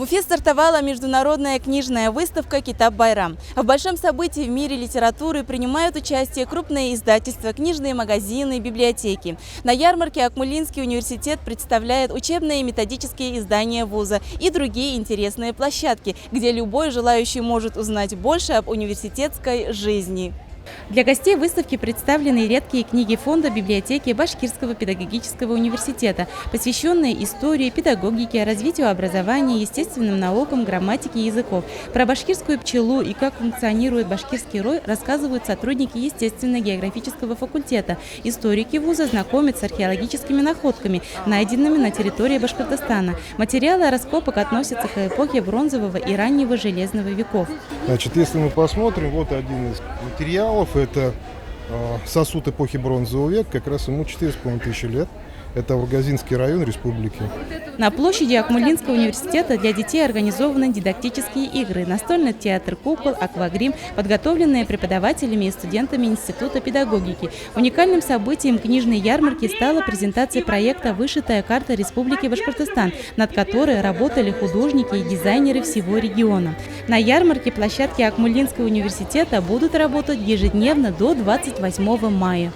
Уфе стартовала международная книжная выставка «Китаб-Байрам». В большом событии в мире литературы принимают участие крупные издательства, книжные магазины, библиотеки. На ярмарке Акмолинский университет представляет учебные и методические издания вуза и другие интересные площадки, где любой желающий может узнать больше об университетской жизни. Для гостей выставки представлены редкие книги фонда библиотеки Башкирского педагогического университета, посвященные истории, педагогике, развитию образования, естественным наукам, грамматике языков. Про башкирскую пчелу и как функционирует башкирский рой рассказывают сотрудники естественно-географического факультета. Историки вуза знакомят с археологическими находками, найденными на территории Башкортостана. Материалы раскопок относятся к эпохе бронзового и раннего железного веков. Значит, если мы посмотрим, вот один из материалов. Это сосуд эпохи бронзового века, как раз ему 4,5 тысячи лет. Это Ургазинский район республики. На площади Акмолинского университета для детей организованы дидактические игры, настольный театр кукол, аквагрим, подготовленные преподавателями и студентами Института педагогики. Уникальным событием книжной ярмарки стала презентация проекта «Вышитая карта Республики Башкортостан», над которой работали художники и дизайнеры всего региона. На ярмарке площадки Акмолинского университета будут работать ежедневно до 28 мая.